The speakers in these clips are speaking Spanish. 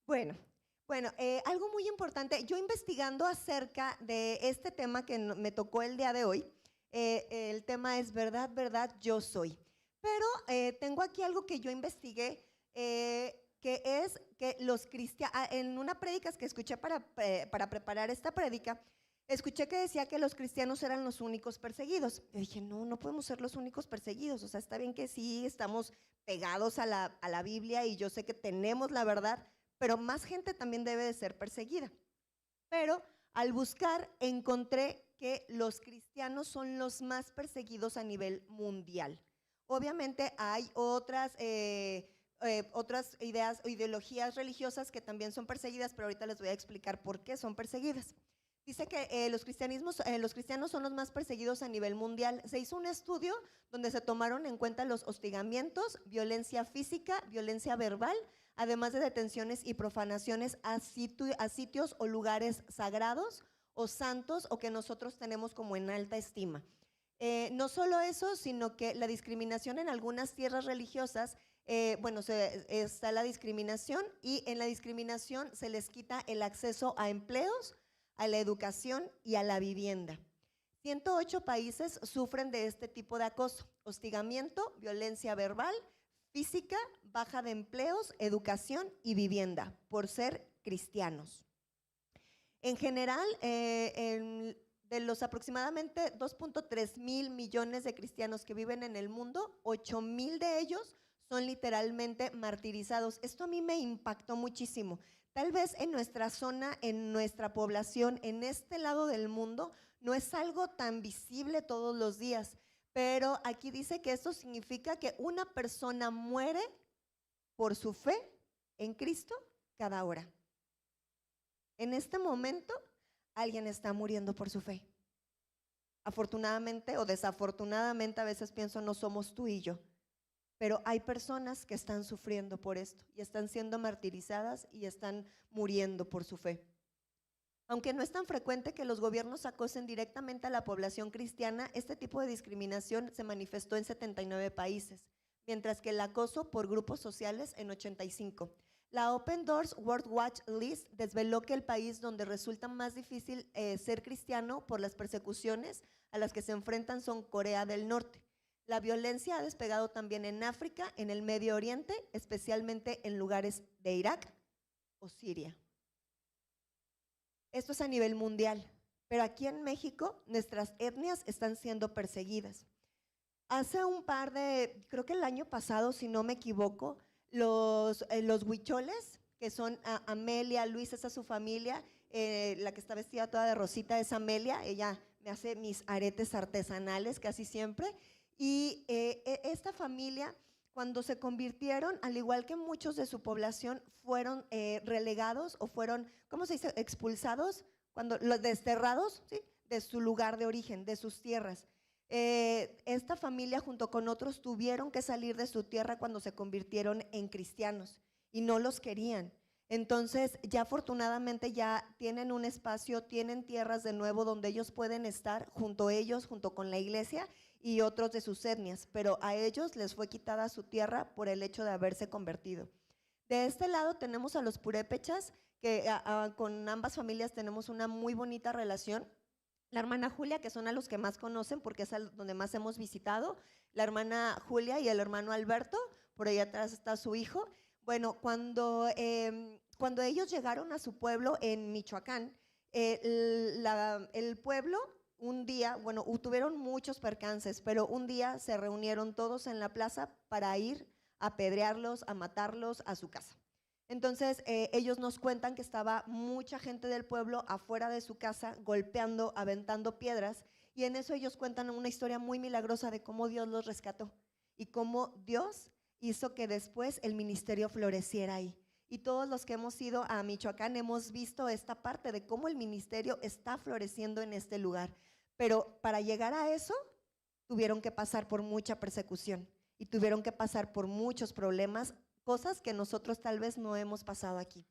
Bueno, algo muy importante, yo investigando acerca de este tema que me tocó el día de hoy, el tema es verdad, verdad, yo soy. Pero tengo aquí algo que yo investigué, que es que los cristianos, en una prédica que escuché para preparar esta prédica, escuché que decía que los cristianos eran los únicos perseguidos. Yo dije, no, no podemos ser los únicos perseguidos, o sea, está bien que sí estamos pegados a la Biblia y yo sé que tenemos la verdad, pero más gente también debe de ser perseguida. Pero al buscar encontré que los cristianos son los más perseguidos a nivel mundial. Obviamente hay otras ideas o ideologías religiosas que también son perseguidas, pero ahorita les voy a explicar por qué son perseguidas. Dice que los cristianos son los más perseguidos a nivel mundial. Se hizo un estudio donde se tomaron en cuenta los hostigamientos, violencia física, violencia verbal, además de detenciones y profanaciones a sitios o lugares sagrados o santos o que nosotros tenemos como en alta estima. No solo eso, sino que la discriminación en algunas tierras religiosas, está la discriminación y en la discriminación se les quita el acceso a empleos, a la educación y a la vivienda. 108 países sufren de este tipo de acoso, hostigamiento, violencia verbal, física, baja de empleos, educación y vivienda, por ser cristianos. En general, de los aproximadamente 2.3 mil millones de cristianos que viven en el mundo, 8 mil de ellos son literalmente martirizados. Esto a mí me impactó muchísimo. Tal vez en nuestra zona, en nuestra población, en este lado del mundo, no es algo tan visible todos los días, pero aquí dice que esto significa que una persona muere por su fe en Cristo cada hora. En este momento, alguien está muriendo por su fe. Afortunadamente o desafortunadamente, a veces pienso, no somos tú y yo, pero hay personas que están sufriendo por esto y están siendo martirizadas y están muriendo por su fe. Aunque no es tan frecuente que los gobiernos acosen directamente a la población cristiana, este tipo de discriminación se manifestó en 79 países, mientras que el acoso por grupos sociales en 85. La Open Doors World Watch List desveló que el país donde resulta más difícil ser cristiano por las persecuciones a las que se enfrentan son Corea del Norte. La violencia ha despegado también en África, en el Medio Oriente, especialmente en lugares de Irak o Siria. Esto es a nivel mundial, pero aquí en México nuestras etnias están siendo perseguidas. Hace creo que el año pasado, si no me equivoco, los huicholes, que son Amelia, Luis, esa es su familia, la que está vestida toda de rosita es Amelia, ella me hace mis aretes artesanales casi siempre, y esta familia, cuando se convirtieron, al igual que muchos de su población, fueron relegados o fueron, ¿cómo se dice?, expulsados, los desterrados, ¿sí?, de su lugar de origen, de sus tierras. Esta familia junto con otros tuvieron que salir de su tierra cuando se convirtieron en cristianos y no los querían. Entonces ya afortunadamente ya tienen un espacio, tienen tierras de nuevo donde ellos pueden estar junto con la iglesia y otros de sus etnias, pero a ellos les fue quitada su tierra por el hecho de haberse convertido. De este lado tenemos a los purépechas, que con ambas familias tenemos una muy bonita relación. La hermana Julia, que son a los que más conocen porque es donde más hemos visitado, la hermana Julia y el hermano Alberto, por ahí atrás está su hijo. Bueno, cuando ellos llegaron a su pueblo en Michoacán, el pueblo un día, tuvieron muchos percances, pero un día se reunieron todos en la plaza para ir a apedrearlos, a matarlos a su casa. Entonces ellos nos cuentan que estaba mucha gente del pueblo afuera de su casa golpeando, aventando piedras, y en eso ellos cuentan una historia muy milagrosa de cómo Dios los rescató y cómo Dios hizo que después el ministerio floreciera ahí. Y todos los que hemos ido a Michoacán hemos visto esta parte de cómo el ministerio está floreciendo en este lugar. Pero para llegar a eso tuvieron que pasar por mucha persecución y tuvieron que pasar por muchos problemas, cosas que nosotros tal vez no hemos pasado aquí.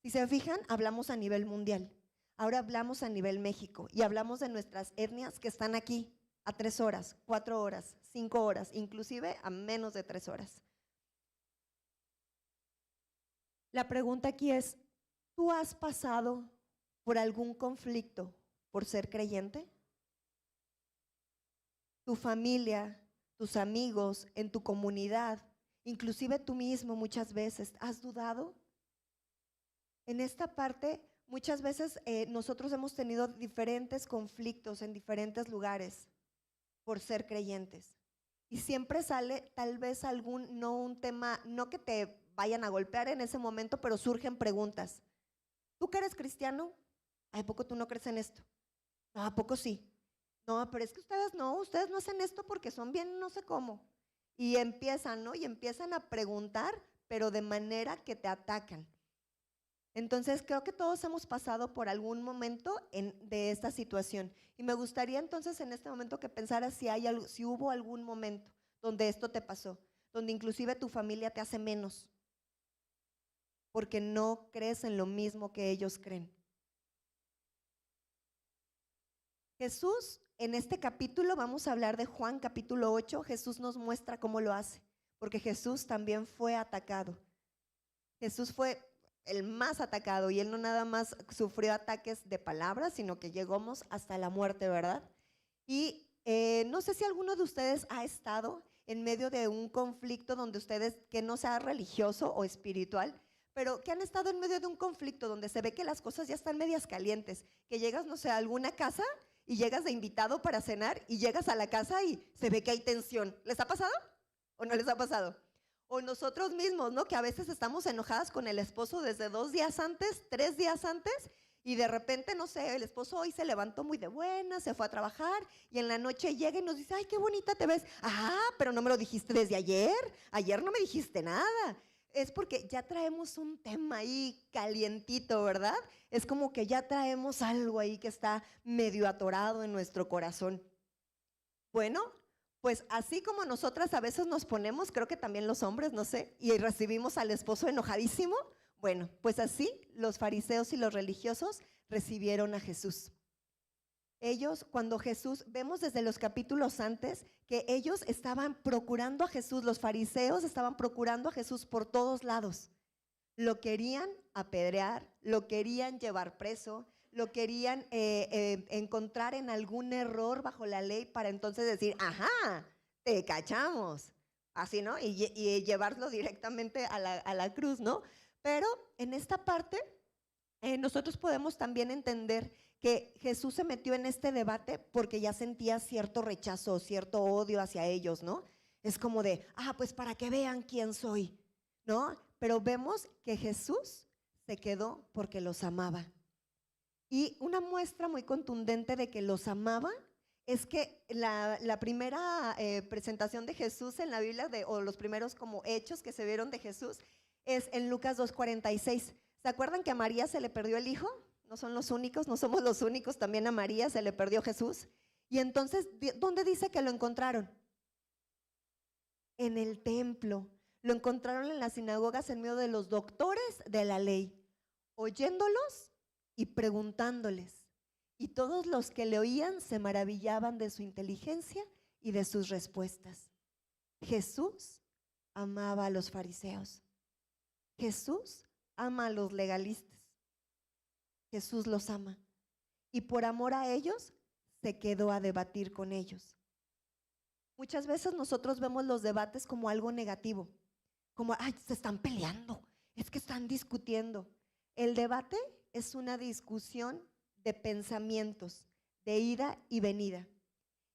Si se fijan, hablamos a nivel mundial, ahora hablamos a nivel México y hablamos de nuestras etnias que están aquí a 3 horas, 4 horas, 5 horas, inclusive a menos de 3 horas. La pregunta aquí es, ¿tú has pasado por algún conflicto por ser creyente? Tu familia, tus amigos, en tu comunidad, inclusive tú mismo muchas veces, ¿has dudado? En esta parte, muchas veces nosotros hemos tenido diferentes conflictos en diferentes lugares por ser creyentes. Y siempre sale tal vez no un tema, no que te vayan a golpear en ese momento, pero surgen preguntas. ¿Tú que eres cristiano? ¿A poco tú no crees en esto? No, ¿a poco sí? No, pero es que ustedes no hacen esto porque son bien no sé cómo. Y empiezan, ¿no? Y empiezan a preguntar, pero de manera que te atacan. Entonces, creo que todos hemos pasado por algún momento de esta situación. Y me gustaría entonces en este momento que pensaras si hubo algún momento donde esto te pasó, donde inclusive tu familia te hace menos, porque no crees en lo mismo que ellos creen. Jesús, en este capítulo, vamos a hablar de Juan capítulo 8, Jesús nos muestra cómo lo hace, porque Jesús también fue atacado. Jesús fue el más atacado y él no nada más sufrió ataques de palabras, sino que llegamos hasta la muerte, ¿verdad? Y no sé si alguno de ustedes ha estado en medio de un conflicto donde ustedes, que no sea religioso o espiritual, pero que han estado en medio de un conflicto donde se ve que las cosas ya están medias calientes, que llegas, no sé, a alguna casa y llegas de invitado para cenar y llegas a la casa y se ve que hay tensión. ¿Les ha pasado o no les ha pasado? O nosotros mismos, ¿no? Que a veces estamos enojadas con el esposo desde 2 días antes, 3 días antes, y de repente, no sé, el esposo hoy se levantó muy de buena, se fue a trabajar, y en la noche llega y nos dice, ay, qué bonita te ves. Ah, pero no me lo dijiste desde ayer no me dijiste nada. Es porque ya traemos un tema ahí calientito, ¿verdad? Es como que ya traemos algo ahí que está medio atorado en nuestro corazón. Bueno, pues así como nosotras a veces nos ponemos, creo que también los hombres, no sé, y recibimos al esposo enojadísimo, bueno, pues así los fariseos y los religiosos recibieron a Jesús. Ellos, cuando Jesús, vemos desde los capítulos antes que ellos estaban procurando a Jesús, los fariseos estaban procurando a Jesús por todos lados. Lo querían apedrear, lo querían llevar preso, lo querían encontrar en algún error bajo la ley para entonces decir, ajá, te cachamos, así, ¿no? Y llevarlo directamente a la cruz, ¿no? Pero en esta parte nosotros podemos también entender que Jesús se metió en este debate porque ya sentía cierto rechazo, cierto odio hacia ellos, ¿no? Es como de, pues para que vean quién soy, ¿no? Pero vemos que Jesús se quedó porque los amaba. Y una muestra muy contundente de que los amaba es que la primera presentación de Jesús en la Biblia, o los primeros como hechos que se vieron de Jesús, es en Lucas 2:46. ¿Se acuerdan que a María se le perdió el hijo? No son los únicos, no somos los únicos, también a María se le perdió Jesús. Y entonces, ¿dónde dice que lo encontraron? En el templo. Lo encontraron en las sinagogas en medio de los doctores de la ley, oyéndolos y preguntándoles. Y todos los que le oían se maravillaban de su inteligencia y de sus respuestas. Jesús amaba a los fariseos. Jesús ama a los legalistas. Jesús los ama. Y por amor a ellos, se quedó a debatir con ellos. Muchas veces nosotros vemos los debates como algo negativo. Como, se están peleando, es que están discutiendo. El debate es una discusión de pensamientos, de ida y venida.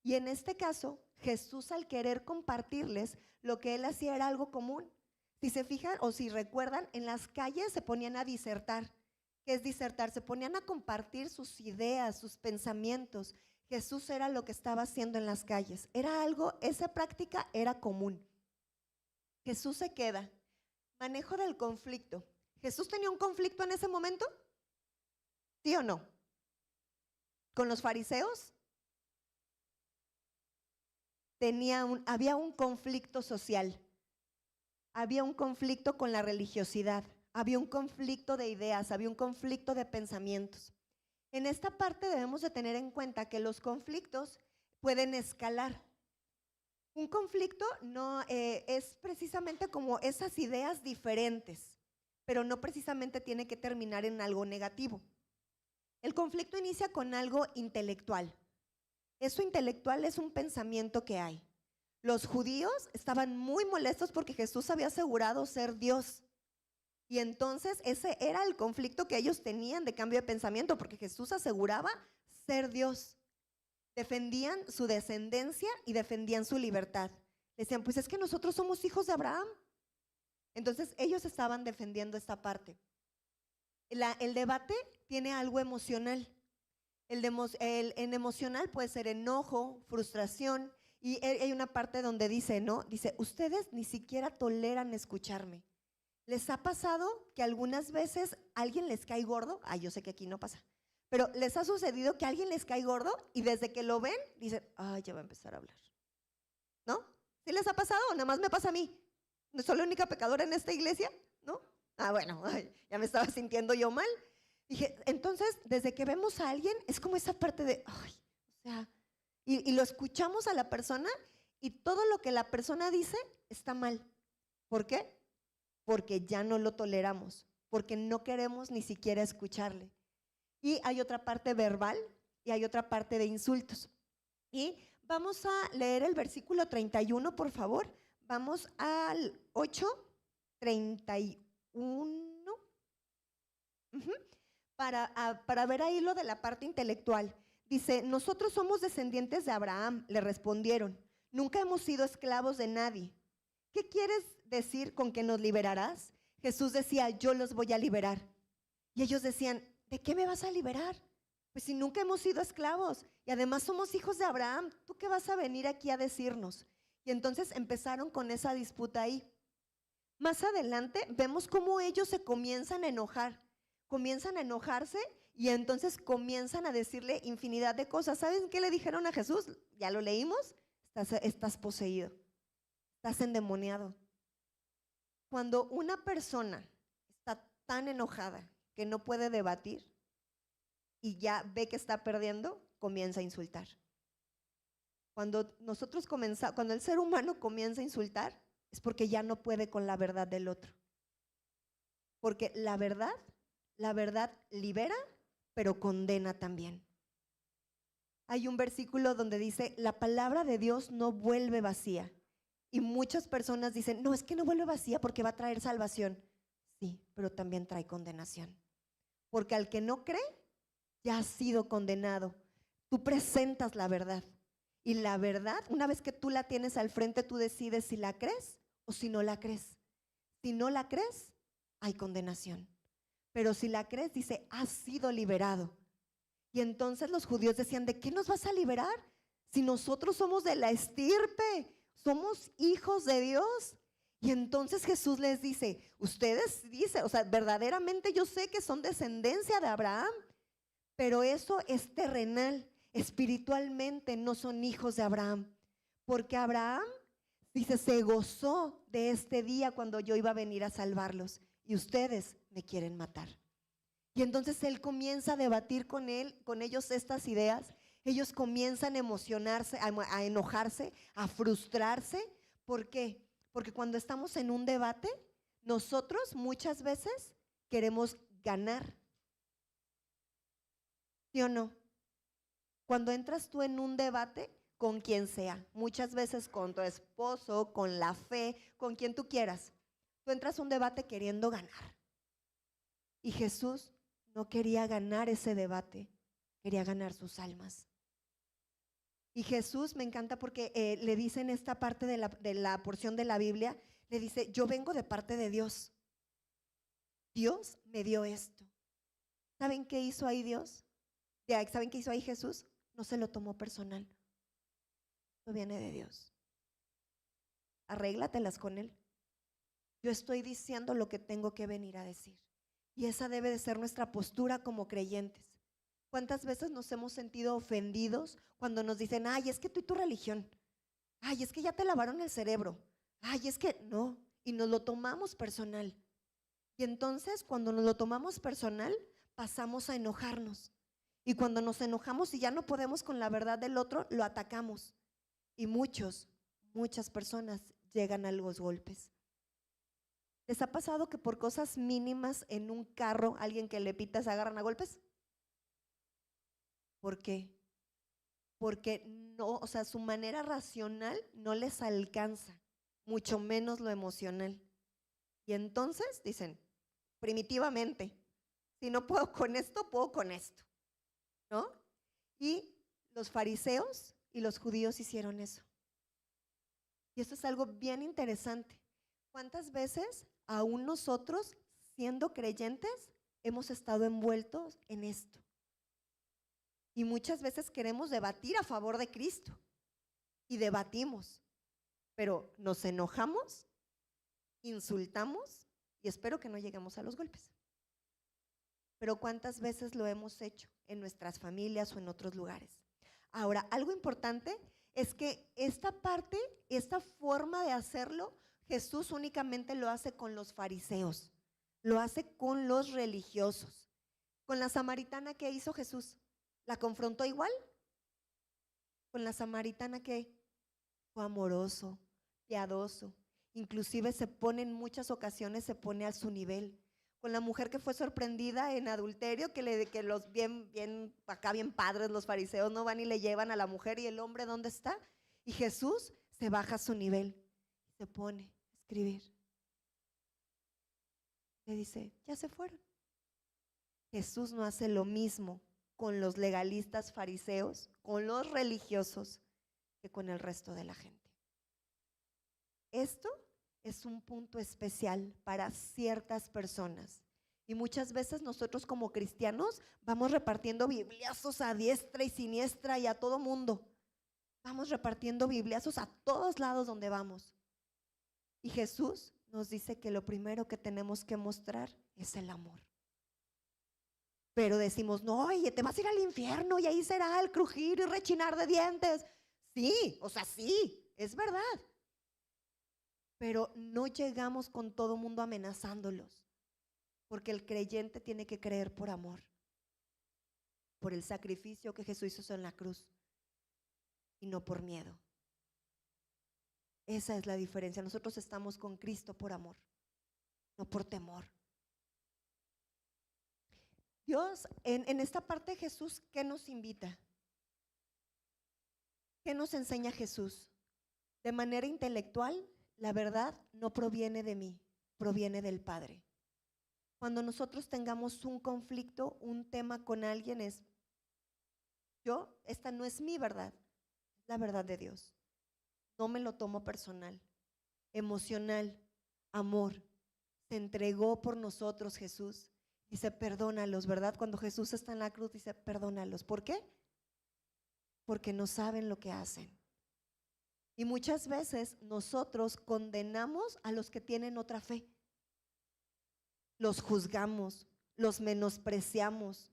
Y en este caso, Jesús, al querer compartirles, lo que él hacía era algo común. Si se fijan o si recuerdan, en las calles se ponían a disertar. ¿Qué es disertar? Se ponían a compartir sus ideas, sus pensamientos. Jesús era lo que estaba haciendo en las calles. Era algo, esa práctica era común. Jesús se queda. Manejo del conflicto. ¿Jesús tenía un conflicto en ese momento? ¿Sí o no? ¿Con los fariseos? Había un conflicto social. Había un conflicto con la religiosidad. Había un conflicto de ideas. Había un conflicto de pensamientos. En esta parte debemos de tener en cuenta que los conflictos pueden escalar. Un conflicto no es precisamente como esas ideas diferentes, pero no precisamente tiene que terminar en algo negativo. El conflicto inicia con algo intelectual. Eso intelectual es un pensamiento que hay. Los judíos estaban muy molestos porque Jesús había asegurado ser Dios. Y entonces ese era el conflicto que ellos tenían de cambio de pensamiento, porque Jesús aseguraba ser Dios. Defendían su descendencia y defendían su libertad. Decían, pues es que nosotros somos hijos de Abraham. Entonces ellos estaban defendiendo esta parte. El debate tiene algo emocional. En emocional puede ser enojo, frustración, y hay una parte donde dice, ¿no? Dice, ustedes ni siquiera toleran escucharme. ¿Les ha pasado que algunas veces alguien les cae gordo? Yo sé que aquí no pasa, pero ¿les ha sucedido que alguien les cae gordo y desde que lo ven dicen, ya va a empezar a hablar? ¿No? ¿Sí les ha pasado o nada más me pasa a mí? ¿No soy la única pecadora en esta iglesia? ¿No? Bueno, ya me estaba sintiendo yo mal. Dije, entonces, desde que vemos a alguien, es como esa parte de, o sea, y lo escuchamos a la persona y todo lo que la persona dice está mal. ¿Por qué? Porque ya no lo toleramos, porque no queremos ni siquiera escucharle. Y hay otra parte verbal y hay otra parte de insultos. Y vamos a leer el versículo 31, por favor. Vamos al 8:31. Para ver ahí lo de la parte intelectual. Dice, nosotros somos descendientes de Abraham, le respondieron. Nunca hemos sido esclavos de nadie. ¿Qué quieres decir con que nos liberarás? Jesús decía, yo los voy a liberar. Y ellos decían, ¿de qué me vas a liberar? Pues si nunca hemos sido esclavos y además somos hijos de Abraham, ¿tú qué vas a venir aquí a decirnos? Y entonces empezaron con esa disputa ahí. Más adelante vemos cómo ellos se comienzan a enojar, comienzan a enojarse y entonces comienzan a decirle infinidad de cosas. ¿Saben qué le dijeron a Jesús? Ya lo leímos, estás poseído, estás endemoniado. Cuando una persona está tan enojada que no puede debatir y ya ve que está perdiendo, comienza a insultar. Cuando el ser humano comienza a insultar, es porque ya no puede con la verdad del otro. Porque la verdad libera, pero condena también. Hay un versículo donde dice, la palabra de Dios no vuelve vacía. Y muchas personas dicen, no, es que no vuelve vacía porque va a traer salvación. Sí, pero también trae condenación. Porque al que no cree, ya ha sido condenado. Tú presentas la verdad. Y la verdad, una vez que tú la tienes al frente, tú decides si la crees o si no la crees. Si no la crees, hay condenación. Pero si la crees, dice, has sido liberado. Y entonces los judíos decían, ¿de qué nos vas a liberar? Si nosotros somos de la estirpe, somos hijos de Dios. Y entonces Jesús les dice, ustedes dicen, o sea, verdaderamente yo sé que son descendencia de Abraham, pero eso es terrenal, espiritualmente no son hijos de Abraham. Porque Abraham, dice, se gozó de este día cuando yo iba a venir a salvarlos. Y ustedes me quieren matar. Y entonces él comienza a debatir con ellos estas ideas. Ellos comienzan a emocionarse, a enojarse, a frustrarse. ¿Por qué? Porque cuando estamos en un debate, nosotros muchas veces queremos ganar. ¿Sí o no? Cuando entras tú en un debate con quien sea, muchas veces con tu esposo, con la fe, con quien tú quieras, tú entras a un debate queriendo ganar. Y Jesús no quería ganar ese debate, quería ganar sus almas. Y Jesús me encanta porque le dice en esta parte de la porción de la Biblia, le dice, yo vengo de parte de Dios. Dios me dio esto. ¿Saben qué hizo ahí Dios? ¿Saben qué hizo ahí Jesús? No se lo tomó personal. Esto viene de Dios. Arréglatelas con Él. Yo estoy diciendo lo que tengo que venir a decir. Y esa debe de ser nuestra postura como creyentes. ¿Cuántas veces nos hemos sentido ofendidos cuando nos dicen, ay, es que tú y tu religión, ay, es que ya te lavaron el cerebro, ay, es que no, y nos lo tomamos personal. Y entonces cuando nos lo tomamos personal, pasamos a enojarnos. Y cuando nos enojamos y ya no podemos con la verdad del otro, lo atacamos. Y muchas personas llegan a los golpes. ¿Les ha pasado que por cosas mínimas en un carro, alguien que le pita se agarran a golpes? ¿Por qué? Porque no, o sea, su manera racional no les alcanza, mucho menos lo emocional. Y entonces dicen, primitivamente, si no puedo con esto, puedo con esto, ¿no? Y los fariseos y los judíos hicieron eso. Y esto es algo bien interesante. ¿Cuántas veces aún nosotros, siendo creyentes, hemos estado envueltos en esto? Y muchas veces queremos debatir a favor de Cristo. Y debatimos, pero nos enojamos, insultamos y espero que no lleguemos a los golpes. Pero ¿cuántas veces lo hemos hecho en nuestras familias o en otros lugares? Ahora, algo importante es que esta parte, esta forma de hacerlo, Jesús únicamente lo hace con los fariseos, lo hace con los religiosos. Con la samaritana, ¿qué hizo Jesús? ¿La confrontó igual? Con la samaritana, ¿qué? Fue amoroso, piadoso, inclusive se pone en muchas ocasiones, se pone a su nivel. Con la mujer que fue sorprendida en adulterio, que los bien padres, los fariseos, no van y le llevan a la mujer, y el hombre, ¿dónde está? Y Jesús se baja a su nivel, se pone a escribir. Le dice, ya se fueron. Jesús no hace lo mismo con los legalistas fariseos, con los religiosos, que con el resto de la gente. Esto es un punto especial para ciertas personas. Y muchas veces nosotros como cristianos vamos repartiendo bibliazos a diestra y siniestra y a todo mundo. Vamos repartiendo bibliazos a todos lados donde vamos. Y Jesús nos dice que lo primero que tenemos que mostrar es el amor. Pero decimos, no, oye, te vas a ir al infierno y ahí será el crujir y rechinar de dientes. Sí, o sea, sí, es verdad. Pero no llegamos con todo mundo amenazándolos, porque el creyente tiene que creer por amor, por el sacrificio que Jesús hizo en la cruz y no por miedo. Esa es la diferencia. Nosotros estamos con Cristo por amor, no por temor. Dios, en esta parte de Jesús, ¿qué nos invita? ¿Qué nos enseña Jesús? De manera intelectual, la verdad no proviene de mí, proviene del Padre. Cuando nosotros tengamos un conflicto, un tema con alguien, esta no es mi verdad, es la verdad de Dios. No me lo tomo personal, emocional, amor. Se entregó por nosotros Jesús. Dice, perdónalos, ¿verdad? Cuando Jesús está en la cruz, dice, perdónalos. ¿Por qué? Porque no saben lo que hacen. Y muchas veces nosotros condenamos a los que tienen otra fe. Los juzgamos, los menospreciamos.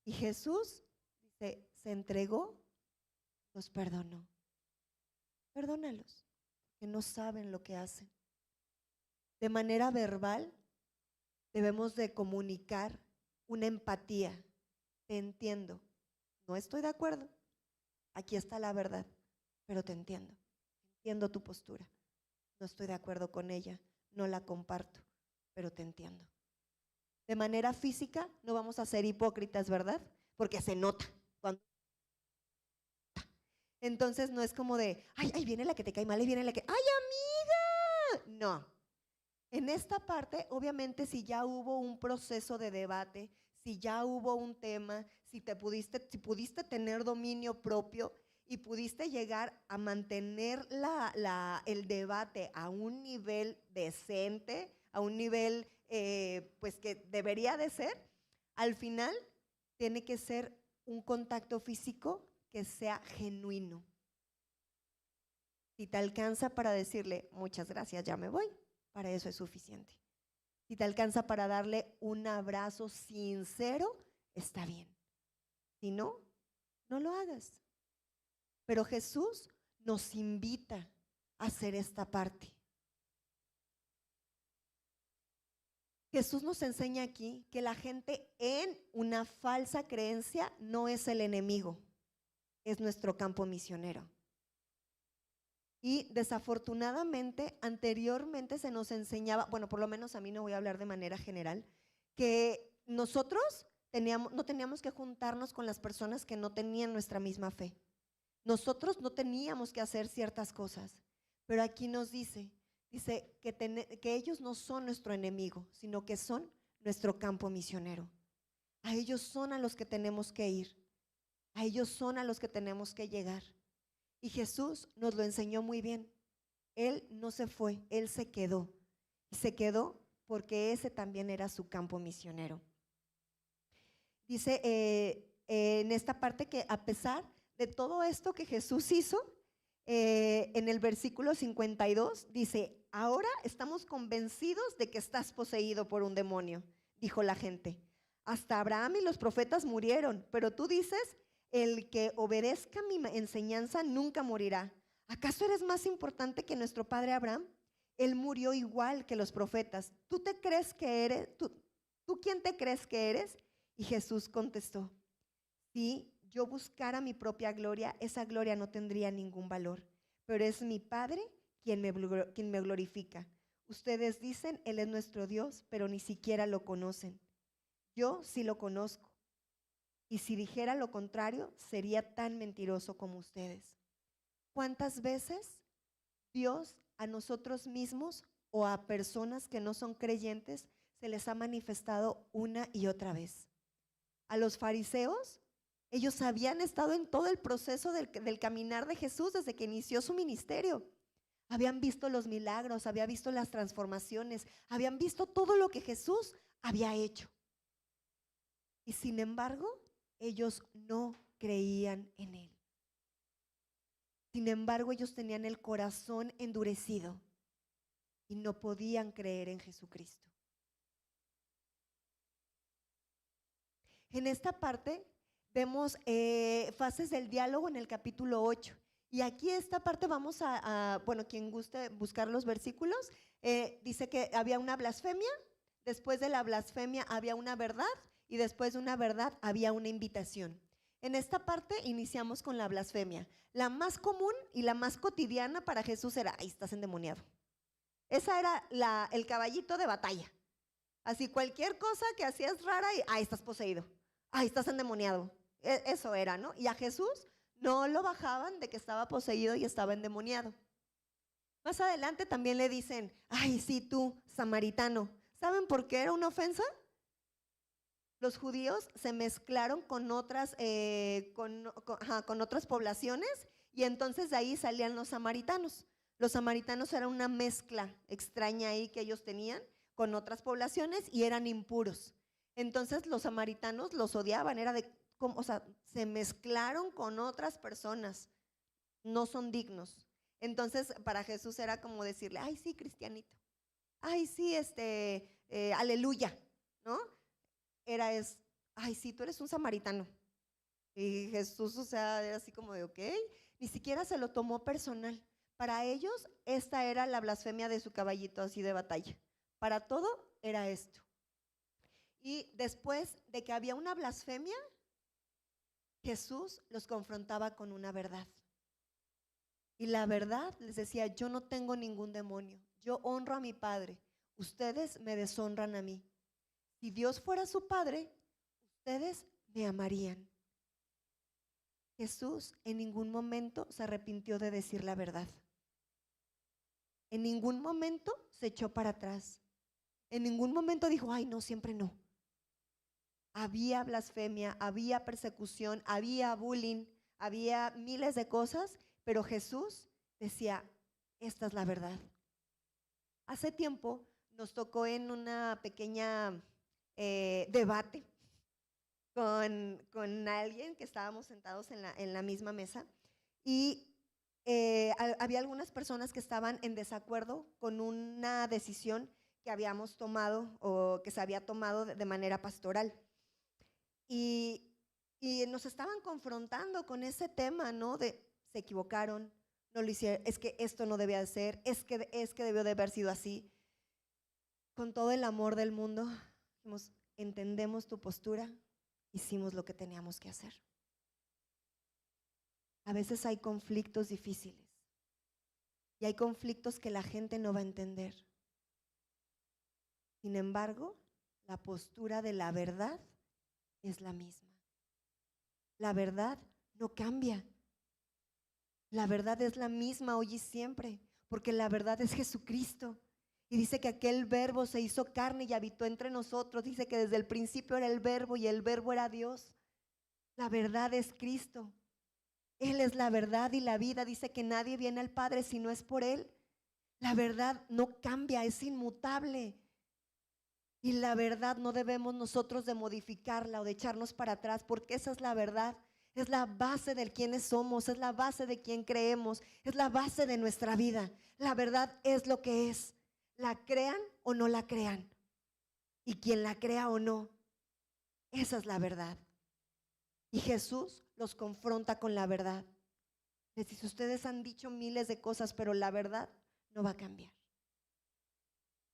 Y Jesús dice, se entregó, los perdonó. Perdónalos, porque no saben lo que hacen. De manera verbal, debemos de comunicar una empatía. Te entiendo, no estoy de acuerdo, aquí está la verdad, pero te entiendo. Entiendo tu postura, no estoy de acuerdo con ella, no la comparto, pero te entiendo. De manera física, no vamos a ser hipócritas, ¿verdad? Porque se nota. Entonces no es como de, ay, ahí viene la que te cae mal, ahí viene la que, ay, amiga. No. En esta parte, obviamente, si ya hubo un proceso de debate, si ya hubo un tema, si pudiste tener dominio propio y pudiste llegar a mantener el debate a un nivel decente, a un nivel pues que debería de ser, al final tiene que ser un contacto físico que sea genuino. Si te alcanza para decirle, muchas gracias, ya me voy, para eso es suficiente. Si te alcanza para darle un abrazo sincero, está bien. Si no, no lo hagas. Pero Jesús nos invita a hacer esta parte. Jesús nos enseña aquí que la gente en una falsa creencia no es el enemigo, es nuestro campo misionero. Y desafortunadamente, anteriormente se nos enseñaba, bueno, por lo menos a mí, no voy a hablar de manera general, que nosotros no teníamos que juntarnos con las personas que no tenían nuestra misma fe. Nosotros no teníamos que hacer ciertas cosas, pero aquí nos dice que ellos no son nuestro enemigo, sino que son nuestro campo misionero. A ellos son a los que tenemos que ir, a ellos son a los que tenemos que llegar. Y Jesús nos lo enseñó muy bien. Él no se fue, Él se quedó. Y se quedó porque ese también era su campo misionero. Dice en esta parte que a pesar de todo esto que Jesús hizo, en el versículo 52 dice: ahora estamos convencidos de que estás poseído por un demonio, dijo la gente. Hasta Abraham y los profetas murieron, pero tú dices: el que obedezca mi enseñanza nunca morirá. ¿Acaso eres más importante que nuestro padre Abraham? Él murió igual que los profetas. ¿Tú te crees que eres? ¿Tú quién te crees que eres? Y Jesús contestó: si yo buscara mi propia gloria, esa gloria no tendría ningún valor, pero es mi Padre quien me glorifica. Ustedes dicen: Él es nuestro Dios, pero ni siquiera lo conocen. Yo sí lo conozco, y si dijera lo contrario, sería tan mentiroso como ustedes. ¿Cuántas veces Dios a nosotros mismos o a personas que no son creyentes se les ha manifestado una y otra vez? A los fariseos, ellos habían estado en todo el proceso del caminar de Jesús desde que inició su ministerio. Habían visto los milagros, habían visto las transformaciones, habían visto todo lo que Jesús había hecho. Y sin embargo, ellos no creían en Él. Sin embargo, ellos tenían el corazón endurecido y no podían creer en Jesucristo. En esta parte vemos fases del diálogo en el capítulo 8. Y aquí esta parte vamos bueno, quien guste buscar los versículos, dice que había una blasfemia, después de la blasfemia había una verdad y después de una verdad había una invitación. En esta parte iniciamos con la blasfemia. La más común y la más cotidiana para Jesús era: ahí estás endemoniado. Esa era el caballito de batalla. Así, cualquier cosa que hacías rara, y ahí estás poseído, ahí estás endemoniado. Eso era, ¿no? Y a Jesús no lo bajaban de que estaba poseído y estaba endemoniado. Más adelante también le dicen: ay, sí, tú, samaritano. ¿Saben por qué era una ofensa? Los judíos se mezclaron con otras poblaciones, y entonces de ahí salían los samaritanos. Los samaritanos eran una mezcla extraña ahí que ellos tenían con otras poblaciones y eran impuros. Entonces los samaritanos los odiaban, era de, o sea, se mezclaron con otras personas, no son dignos. Entonces para Jesús era como decirle: ay, sí, cristianito, ay, sí, aleluya, ¿no? Ay, sí, tú eres un samaritano. Y Jesús, o sea, era así como de ok, ni siquiera se lo tomó personal. Para ellos, esta era la blasfemia de su caballito así de batalla. Para todo era esto. Y después de que había una blasfemia, Jesús los confrontaba con una verdad. Y la verdad les decía: yo no tengo ningún demonio, yo honro a mi Padre, ustedes me deshonran a mí. Si Dios fuera su Padre, ustedes me amarían. Jesús en ningún momento se arrepintió de decir la verdad. En ningún momento se echó para atrás. En ningún momento dijo: ay, no, siempre no. Había blasfemia, había persecución, había bullying, había miles de cosas, pero Jesús decía: esta es la verdad. Hace tiempo nos tocó en una pequeña debate con alguien que estábamos sentados en la misma mesa, y había algunas personas que estaban en desacuerdo con una decisión que habíamos tomado o que se había tomado de manera pastoral. Y nos estaban confrontando con ese tema, ¿no? De se equivocaron, no lo hicieron, es que esto no debía de ser, es que debió de haber sido así. Con todo el amor del mundo, dijimos: entendemos tu postura, hicimos lo que teníamos que hacer. A veces hay conflictos difíciles, y hay conflictos que la gente no va a entender. Sin embargo, la postura de la verdad es la misma. La verdad no cambia. La verdad es la misma hoy y siempre, porque la verdad es Jesucristo. Y dice que aquel verbo se hizo carne y habitó entre nosotros. Dice que desde el principio era el verbo y el verbo era Dios. La verdad es Cristo. Él es la verdad y la vida. Dice que nadie viene al Padre si no es por Él. La verdad no cambia, es inmutable. Y la verdad no debemos nosotros de modificarla o de echarnos para atrás, porque esa es la verdad. Es la base de quiénes somos, es la base de quién creemos, es la base de nuestra vida. La verdad es lo que es. La crean o no la crean. Y quien la crea o no, esa es la verdad. Y Jesús los confronta con la verdad. Les dice, ustedes han dicho miles de cosas, pero la verdad no va a cambiar.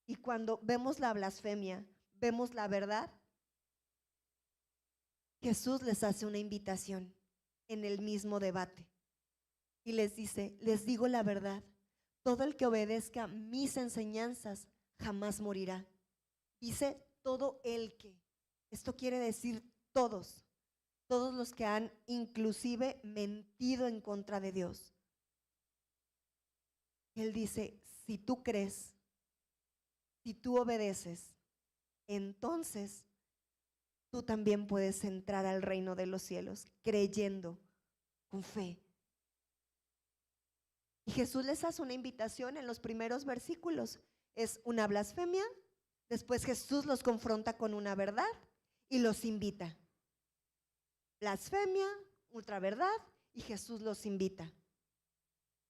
Y cuando vemos la blasfemia, vemos la verdad, Jesús les hace una invitación en el mismo debate y les dice, les digo la verdad, todo el que obedezca mis enseñanzas jamás morirá. Dice todo el que, esto quiere decir todos los que han inclusive mentido en contra de Dios. Él dice, si tú crees, si tú obedeces, entonces tú también puedes entrar al reino de los cielos creyendo con fe. Y Jesús les hace una invitación en los primeros versículos. Es una blasfemia, después Jesús los confronta con una verdad y los invita. Blasfemia, otra verdad y Jesús los invita.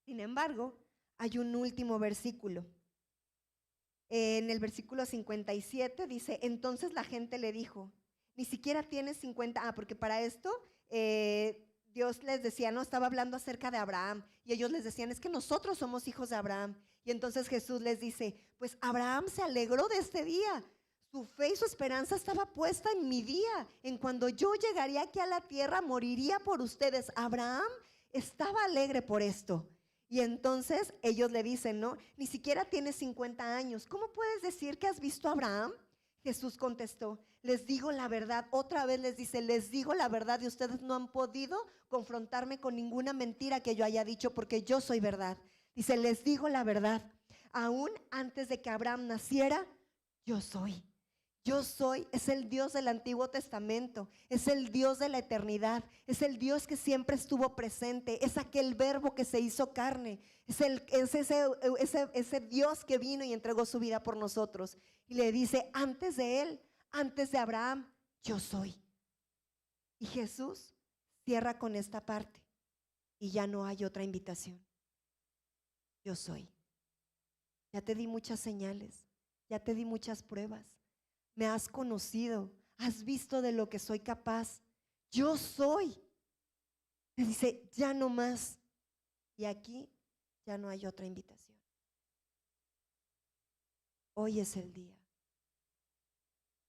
Sin embargo, hay un último versículo. En el versículo 57 dice, entonces la gente le dijo, ni siquiera tienes 50, porque para esto Dios les decía, no, estaba hablando acerca de Abraham, y ellos les decían, es que nosotros somos hijos de Abraham. Y entonces Jesús les dice, pues Abraham se alegró de este día, su fe y su esperanza estaba puesta en mi día, en cuando yo llegaría aquí a la tierra, moriría por ustedes. Abraham estaba alegre por esto. Y entonces ellos le dicen, no, ni siquiera tienes 50 años, ¿cómo puedes decir que has visto a Abraham? Jesús contestó, les digo la verdad, otra vez les dice, les digo la verdad y ustedes no han podido confrontarme con ninguna mentira que yo haya dicho porque yo soy verdad. Dice, les digo la verdad, aún antes de que Abraham naciera, yo soy. Yo soy, es el Dios del Antiguo Testamento, es el Dios de la eternidad, es el Dios que siempre estuvo presente, es aquel verbo que se hizo carne, es ese Dios que vino y entregó su vida por nosotros. Y le dice, antes de él, antes de Abraham, yo soy. Y Jesús cierra con esta parte y ya no hay otra invitación. Yo soy. Ya te di muchas señales, ya te di muchas pruebas. Me has conocido, has visto de lo que soy capaz. Yo soy. Le dice, ya no más. Y aquí ya no hay otra invitación. Hoy es el día.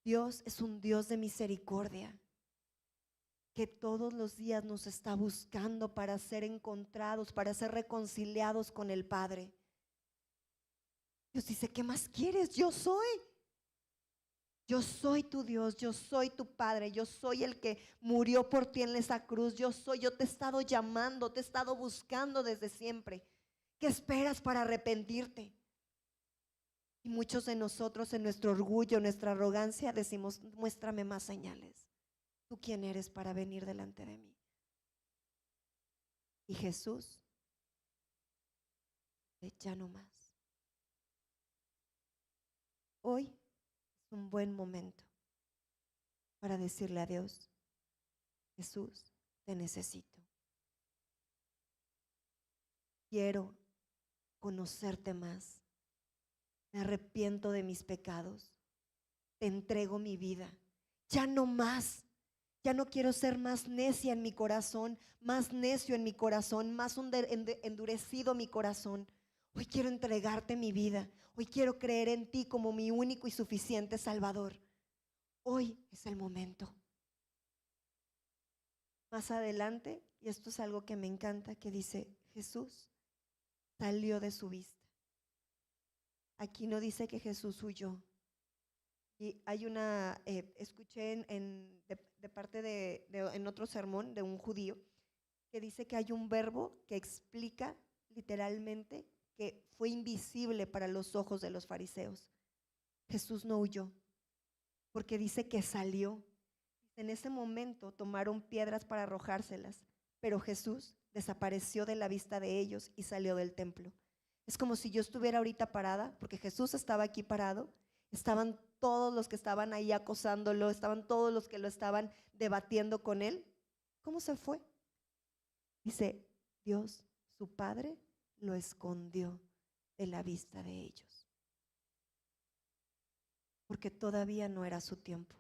Dios es un Dios de misericordia, que todos los días nos está buscando para ser encontrados, para ser reconciliados con el Padre. Dios dice, ¿qué más quieres? Yo soy. Yo soy tu Dios, yo soy tu Padre, yo soy el que murió por ti en esa cruz, yo te he estado llamando, te he estado buscando desde siempre. ¿Qué esperas para arrepentirte? Y muchos de nosotros en nuestro orgullo, nuestra arrogancia decimos, muéstrame más señales. ¿Tú quién eres para venir delante de mí? Y Jesús, ya no más. Hoy es un buen momento para decirle a Dios, Jesús, te necesito. Quiero conocerte más. Me arrepiento de mis pecados. Te entrego mi vida. Ya no más. Ya no quiero ser más necia en mi corazón, más necio en mi corazón, más endurecido mi corazón. Hoy quiero entregarte mi vida. Hoy quiero creer en ti como mi único y suficiente Salvador. Hoy es el momento. Más adelante, y esto es algo que me encanta, que dice Jesús, salió de su vista. Aquí no dice que Jesús huyó. Y hay escuché de parte en otro sermón de un judío que dice que hay un verbo que explica literalmente que fue invisible para los ojos de los fariseos. Jesús no huyó, porque dice que salió. En ese momento tomaron piedras para arrojárselas, pero Jesús desapareció de la vista de ellos y salió del templo. Es como si yo estuviera ahorita parada, porque Jesús estaba aquí parado, estaban todos los que estaban ahí acosándolo, estaban todos los que lo estaban debatiendo con él. ¿Cómo se fue? Dice, Dios, su Padre, lo escondió de la vista de ellos, porque todavía no era su tiempo.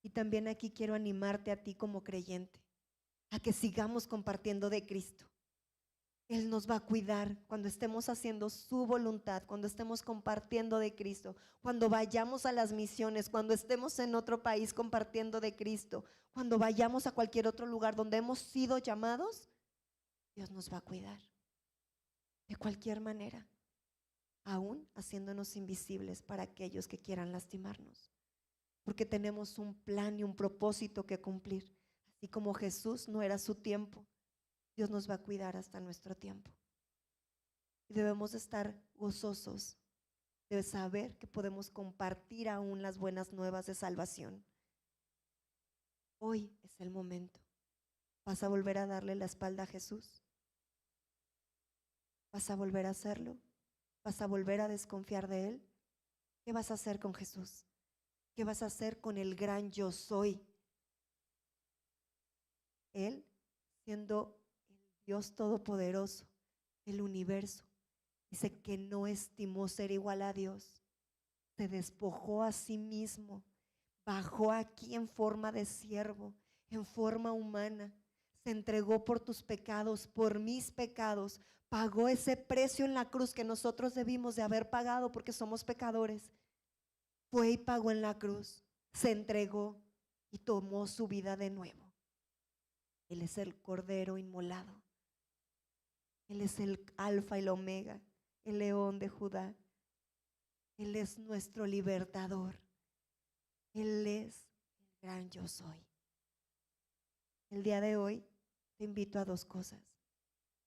Y también aquí quiero animarte a ti como creyente, a que sigamos compartiendo de Cristo. Él nos va a cuidar cuando estemos haciendo su voluntad, cuando estemos compartiendo de Cristo, cuando vayamos a las misiones, cuando estemos en otro país compartiendo de Cristo, cuando vayamos a cualquier otro lugar donde hemos sido llamados, Dios nos va a cuidar. De cualquier manera, aún haciéndonos invisibles para aquellos que quieran lastimarnos. Porque tenemos un plan y un propósito que cumplir. Así como Jesús no era su tiempo, Dios nos va a cuidar hasta nuestro tiempo. Y debemos estar gozosos de saber que podemos compartir aún las buenas nuevas de salvación. Hoy es el momento. ¿Vas a volver a darle la espalda a Jesús? ¿Vas a volver a hacerlo? ¿Vas a volver a desconfiar de Él? ¿Qué vas a hacer con Jesús? ¿Qué vas a hacer con el gran yo soy? Él, siendo el Dios todopoderoso del universo, dice que no estimó ser igual a Dios. Se despojó a sí mismo, bajó aquí en forma de siervo, en forma humana. Se entregó por tus pecados, por mis pecados. Pagó ese precio en la cruz que nosotros debimos de haber pagado porque somos pecadores. Fue y pagó en la cruz, se entregó y tomó su vida de nuevo. Él es el Cordero inmolado. Él es el Alfa y el Omega, el León de Judá. Él es nuestro libertador. Él es el gran yo soy. El día de hoy te invito a dos cosas.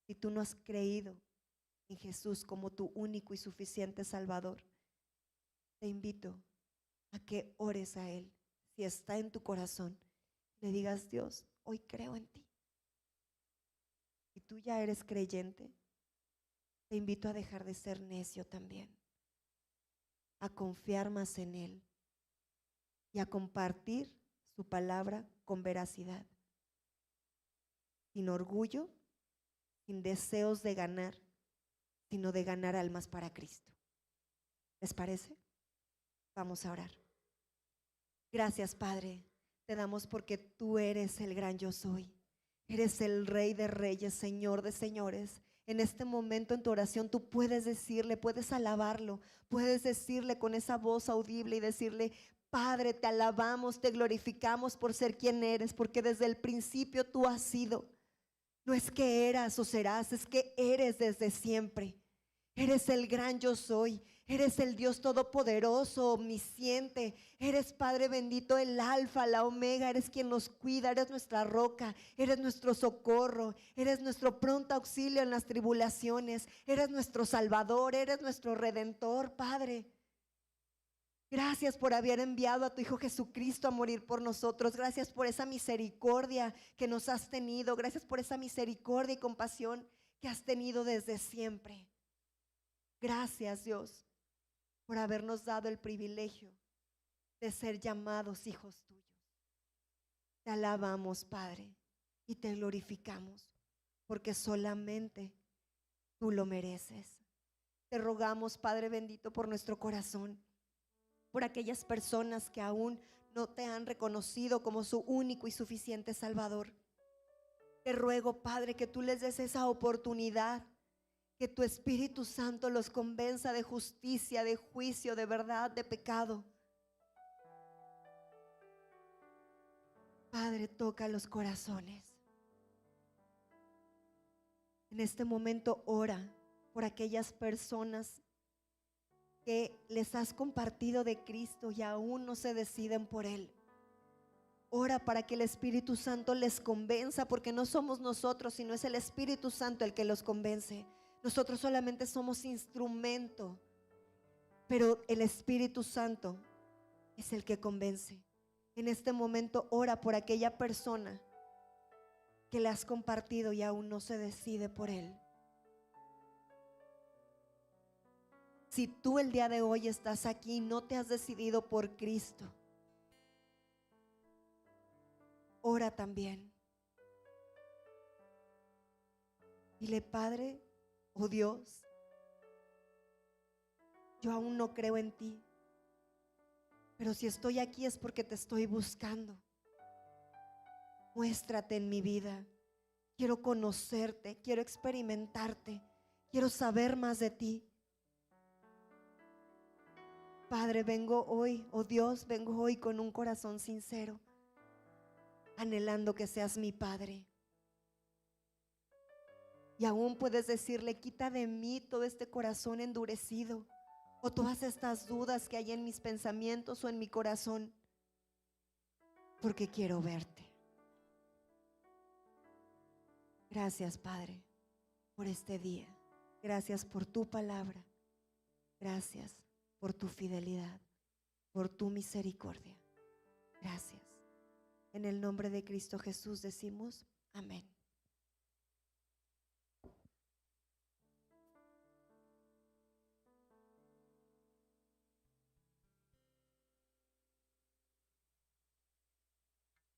Si tú no has creído en Jesús como tu único y suficiente Salvador, te invito a que ores a Él. Si está en tu corazón, le digas, Dios, hoy creo en ti. Si tú ya eres creyente, te invito a dejar de ser necio también, a confiar más en Él y a compartir su palabra con veracidad, sin orgullo, sin deseos de ganar, sino de ganar almas para Cristo. ¿Les parece? Vamos a orar. Gracias, Padre, te damos porque tú eres el gran yo soy. Eres el Rey de reyes, Señor de señores. En este momento en tu oración tú puedes decirle, puedes alabarlo, puedes decirle con esa voz audible y decirle, Padre, te alabamos, te glorificamos por ser quien eres, porque desde el principio tú has sido. No es que eras o serás, es que eres desde siempre. Eres el gran yo soy. Eres el Dios todopoderoso, omnisciente. Eres Padre bendito, el Alfa, la Omega. Eres quien nos cuida, eres nuestra roca. Eres nuestro socorro. Eres nuestro pronto auxilio en las tribulaciones. Eres nuestro Salvador, eres nuestro Redentor, Padre. Gracias por haber enviado a tu Hijo Jesucristo a morir por nosotros. Gracias por esa misericordia que nos has tenido. Gracias por esa misericordia y compasión que has tenido desde siempre. Gracias, Dios, por habernos dado el privilegio de ser llamados hijos tuyos. Te alabamos, Padre, y te glorificamos, porque solamente tú lo mereces. Te rogamos, Padre bendito, por nuestro corazón, por aquellas personas que aún no te han reconocido como su único y suficiente Salvador. Te ruego, Padre, que tú les des esa oportunidad, que tu Espíritu Santo los convenza de justicia, de juicio, de verdad, de pecado. Padre, toca los corazones. En este momento ora por aquellas personas que les has compartido de Cristo y aún no se deciden por Él. Ora para que el Espíritu Santo les convenza, porque no somos nosotros, sino es el Espíritu Santo el que los convence. Nosotros solamente somos instrumento, pero el Espíritu Santo es el que convence. En este momento ora por aquella persona que le has compartido y aún no se decide por Él. Si tú el día de hoy estás aquí y no te has decidido por Cristo, ora también. Dile: Padre, oh Dios, yo aún no creo en ti, pero si estoy aquí es porque te estoy buscando. Muéstrate en mi vida. Quiero conocerte, quiero experimentarte, quiero saber más de ti. Padre, vengo hoy, oh Dios, vengo hoy con un corazón sincero, anhelando que seas mi Padre. Y aún puedes decirle: quita de mí todo este corazón endurecido, o todas estas dudas que hay en mis pensamientos o en mi corazón, porque quiero verte. Gracias, Padre, por este día. Gracias por tu palabra. Gracias por tu fidelidad, por tu misericordia. Gracias. En el nombre de Cristo Jesús decimos amén.